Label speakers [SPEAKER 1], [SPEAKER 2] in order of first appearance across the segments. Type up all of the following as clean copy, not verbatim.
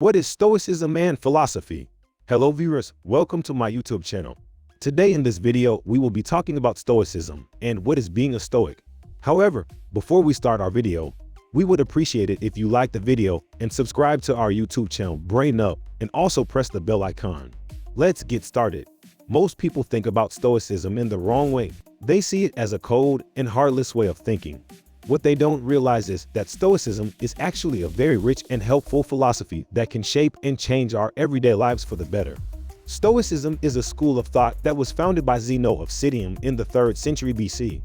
[SPEAKER 1] What is Stoicism and philosophy? Hello viewers, welcome to my YouTube channel. Today in this video, we will be talking about Stoicism and what is being a Stoic. However, before we start our video, we would appreciate it if you like the video and subscribe to our YouTube channel BrainUp and also press the bell icon. Let's get started. Most people think about Stoicism in the wrong way. They see it as a cold and heartless way of thinking. What they don't realize is that Stoicism is actually a very rich and helpful philosophy that can shape and change our everyday lives for the better. Stoicism is a school of thought that was founded by Zeno of Citium in the 3rd century BC.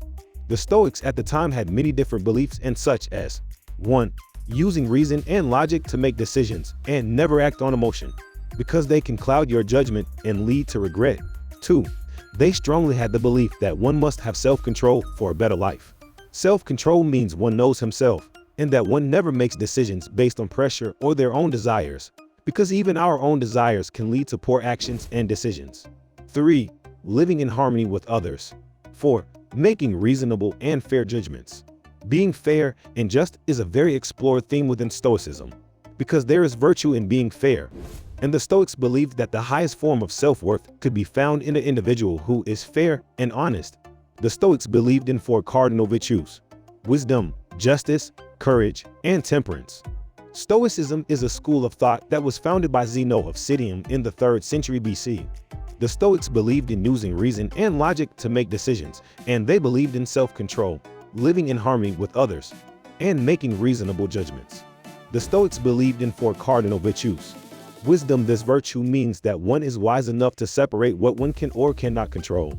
[SPEAKER 1] The Stoics at the time had many different beliefs and such as 1. Using reason and logic to make decisions and never act on emotion, because they can cloud your judgment and lead to regret. 2. They strongly had the belief that one must have self-control for a better life. Self-control means one knows himself, and that one never makes decisions based on pressure or their own desires, because even our own desires can lead to poor actions and decisions. 3. Living in harmony with others. 4. Making reasonable and fair judgments. Being fair and just is a very explored theme within Stoicism, because there is virtue in being fair, and the Stoics believed that the highest form of self-worth could be found in an individual who is fair and honest. The Stoics believed in 4 cardinal virtues: wisdom, justice, courage, and temperance. Stoicism is a school of thought that was founded by Zeno of Citium in the 3rd century BC. The Stoics believed in using reason and logic to make decisions, and they believed in self-control, living in harmony with others, and making reasonable judgments. The Stoics believed in 4 cardinal virtues. Wisdom. This virtue means that one is wise enough to separate what one can or cannot control.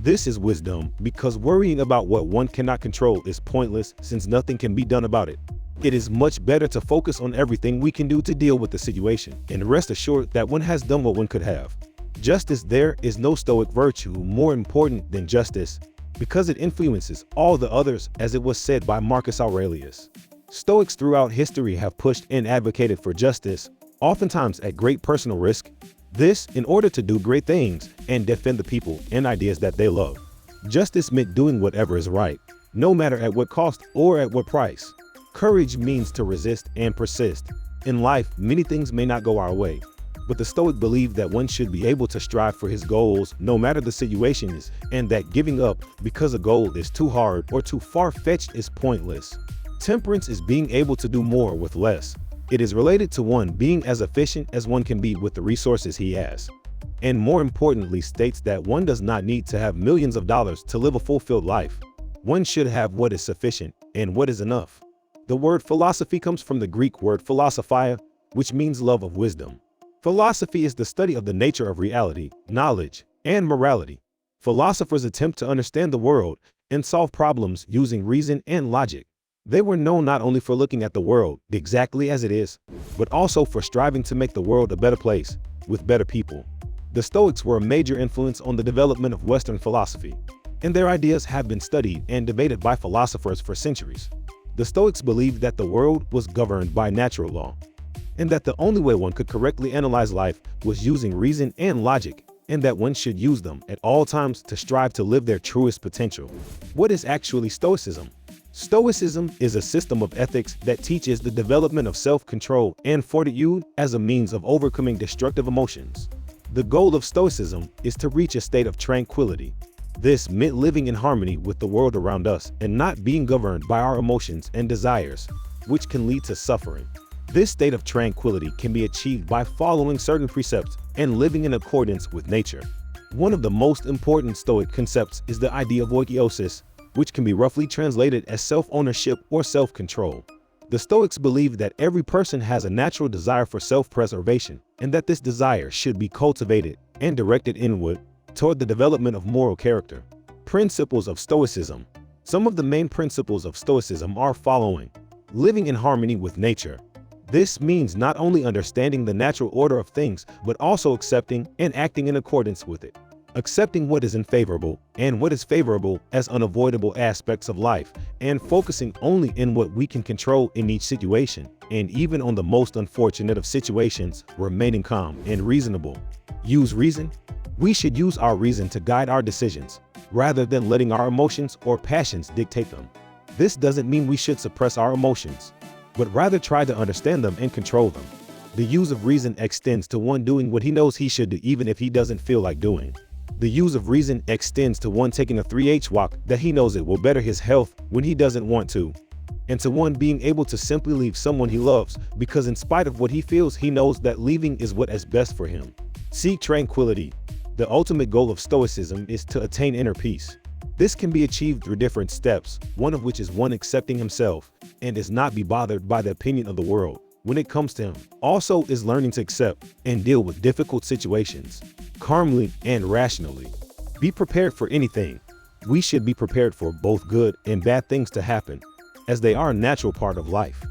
[SPEAKER 1] This is wisdom because worrying about what one cannot control is pointless since nothing can be done about it. It is much better to focus on everything we can do to deal with the situation and rest assured that one has done what one could have. Justice. There is no Stoic virtue more important than justice because it influences all the others, as it was said by Marcus Aurelius. Stoics throughout history have pushed and advocated for justice, oftentimes at great personal risk. This in order to do great things and defend the people and ideas that they love. Justice meant doing whatever is right, no matter at what cost or at what price. Courage means to resist and persist. In life, many things may not go our way, but the Stoic believed that one should be able to strive for his goals no matter the situation is, and that giving up because a goal is too hard or too far-fetched is pointless. Temperance is being able to do more with less. It is related to one being as efficient as one can be with the resources he has, and more importantly states that one does not need to have millions of dollars to live a fulfilled life. One should have what is sufficient and what is enough. The word philosophy comes from the Greek word philosophia, which means love of wisdom. Philosophy is the study of the nature of reality, knowledge, and morality. Philosophers attempt to understand the world and solve problems using reason and logic. They were known not only for looking at the world exactly as it is, but also for striving to make the world a better place, with better people. The Stoics were a major influence on the development of Western philosophy, and their ideas have been studied and debated by philosophers for centuries. The Stoics believed that the world was governed by natural law, and that the only way one could correctly analyze life was using reason and logic, and that one should use them at all times to strive to live their truest potential. What is actually Stoicism? Stoicism is a system of ethics that teaches the development of self-control and fortitude as a means of overcoming destructive emotions. The goal of Stoicism is to reach a state of tranquility. This meant living in harmony with the world around us and not being governed by our emotions and desires, which can lead to suffering. This state of tranquility can be achieved by following certain precepts and living in accordance with nature. One of the most important Stoic concepts is the idea of oikeiosis, which can be roughly translated as self-ownership or self-control. The Stoics believe that every person has a natural desire for self-preservation, and that this desire should be cultivated and directed inward toward the development of moral character. Principles of Stoicism. Some of the main principles of Stoicism are following: living in harmony with nature. This means not only understanding the natural order of things, but also accepting and acting in accordance with it. Accepting what is unfavorable and what is favorable as unavoidable aspects of life, and focusing only in what we can control in each situation, and even on the most unfortunate of situations, remaining calm and reasonable. Use reason. We should use our reason to guide our decisions, rather than letting our emotions or passions dictate them. This doesn't mean we should suppress our emotions, but rather try to understand them and control them. The use of reason extends to one doing what he knows he should do even if he doesn't feel like doing. The use of reason extends to one taking a 3H walk that he knows it will better his health when he doesn't want to. And to one being able to simply leave someone he loves because in spite of what he feels, he knows that leaving is what is best for him. Seek tranquility. The ultimate goal of Stoicism is to attain inner peace. This can be achieved through different steps, one of which is one accepting himself and is not be bothered by the opinion of the world when it comes to him. Also is learning to accept and deal with difficult situations calmly and rationally. Be prepared for anything. We should be prepared for both good and bad things to happen, as they are a natural part of life.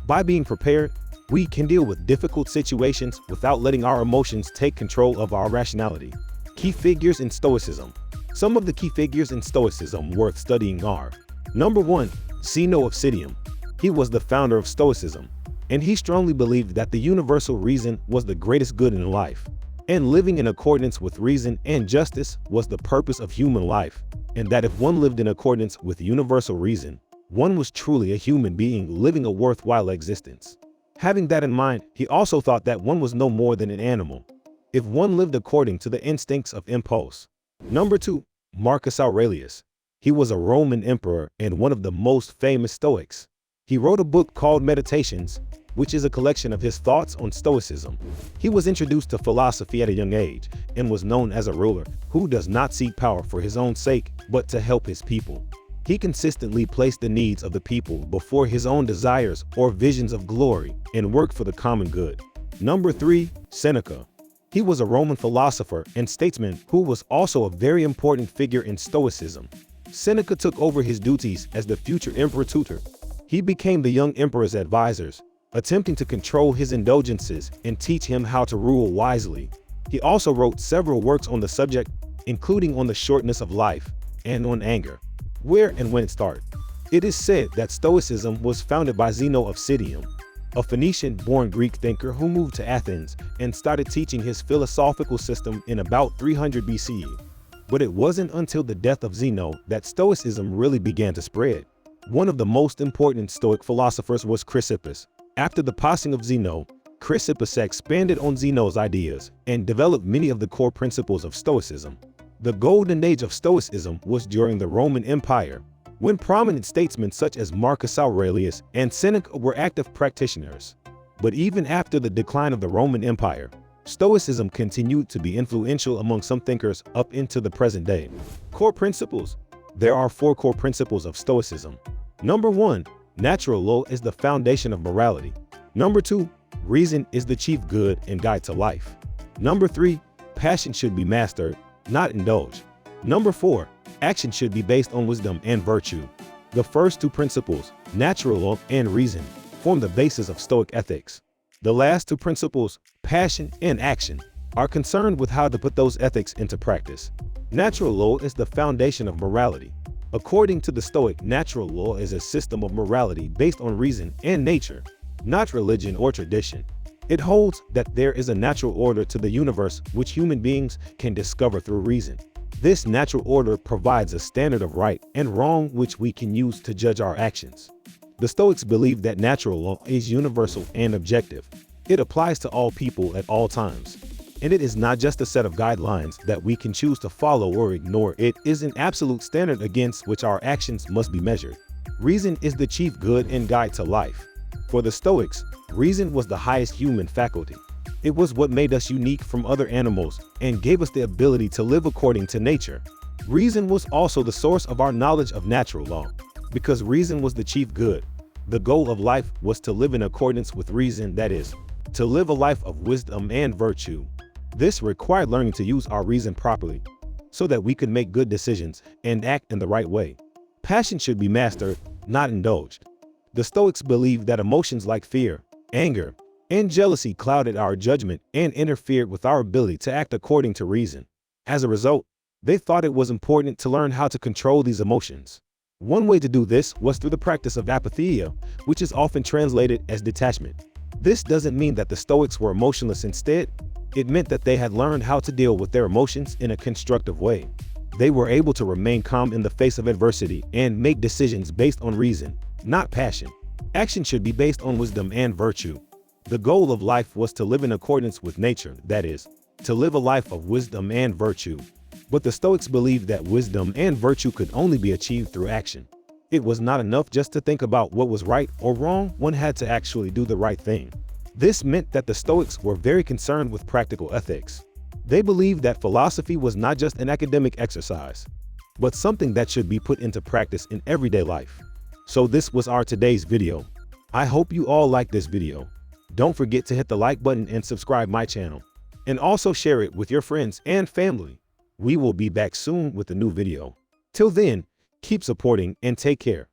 [SPEAKER 1] By being prepared, we can deal with difficult situations without letting our emotions take control of our rationality. Key figures in Stoicism. Some of the key figures in Stoicism worth studying are: number 1, Zeno of Citium. He was the founder of Stoicism, and he strongly believed that the universal reason was the greatest good in life, and living in accordance with reason and justice was the purpose of human life, and that if one lived in accordance with universal reason, one was truly a human being living a worthwhile existence. Having that in mind, he also thought that one was no more than an animal, if one lived according to the instincts of impulse. Number 2, Marcus Aurelius. He was a Roman emperor and one of the most famous Stoics. He wrote a book called Meditations, which is a collection of his thoughts on Stoicism. He was introduced to philosophy at a young age and was known as a ruler who does not seek power for his own sake, but to help his people. He consistently placed the needs of the people before his own desires or visions of glory and worked for the common good. Number 3, Seneca. He was a Roman philosopher and statesman who was also a very important figure in Stoicism. Seneca took over his duties as the future emperor tutor. He became the young emperor's advisors, attempting to control his indulgences and teach him how to rule wisely. He also wrote several works on the subject, including on the shortness of life and on anger, where and when it started. It is said that Stoicism was founded by Zeno of Citium, a Phoenician-born Greek thinker who moved to Athens and started teaching his philosophical system in about 300 BCE. But it wasn't until the death of Zeno that Stoicism really began to spread. One of the most important Stoic philosophers was Chrysippus. After the passing of Zeno, Chrysippus expanded on Zeno's ideas and developed many of the core principles of Stoicism. The golden age of Stoicism was during the Roman Empire, when prominent statesmen such as Marcus Aurelius and Seneca were active practitioners. But even after the decline of the Roman Empire, Stoicism continued to be influential among some thinkers up into the present day. Core principles. There are 4 core principles of Stoicism. Number 1, natural law is the foundation of morality. Number 2, reason is the chief good and guide to life. Number 3, passion should be mastered, not indulged. Number 4, action should be based on wisdom and virtue. The first 2 principles, natural law and reason, form the basis of Stoic ethics. The last 2 principles, passion and action, are concerned with how to put those ethics into practice. Natural law is the foundation of morality. According to the Stoic, natural law is a system of morality based on reason and nature, not religion or tradition. It holds that there is a natural order to the universe which human beings can discover through reason. This natural order provides a standard of right and wrong which we can use to judge our actions. The Stoics believe that natural law is universal and objective. It applies to all people at all times. And it is not just a set of guidelines that we can choose to follow or ignore. It is an absolute standard against which our actions must be measured. Reason is the chief good and guide to life. For the Stoics, reason was the highest human faculty. It was what made us unique from other animals and gave us the ability to live according to nature. Reason was also the source of our knowledge of natural law. Because reason was the chief good, the goal of life was to live in accordance with reason, that is, to live a life of wisdom and virtue. This required learning to use our reason properly, so that we could make good decisions and act in the right way. Passion should be mastered, not indulged. The Stoics believed that emotions like fear, anger, and jealousy clouded our judgment and interfered with our ability to act according to reason. As a result, they thought it was important to learn how to control these emotions. One way to do this was through the practice of apatheia, which is often translated as detachment. This doesn't mean that the Stoics were emotionless. Instead, it meant that they had learned how to deal with their emotions in a constructive way. They were able to remain calm in the face of adversity and make decisions based on reason, not passion. Action should be based on wisdom and virtue. The goal of life was to live in accordance with nature, that is, to live a life of wisdom and virtue. But the Stoics believed that wisdom and virtue could only be achieved through action. It was not enough just to think about what was right or wrong, one had to actually do the right thing. This meant that the Stoics were very concerned with practical ethics. They believed that philosophy was not just an academic exercise, but something that should be put into practice in everyday life. So this was our today's video. I hope you all liked this video. Don't forget to hit the like button and subscribe my channel. And also share it with your friends and family. We will be back soon with a new video. Till then, keep supporting and take care.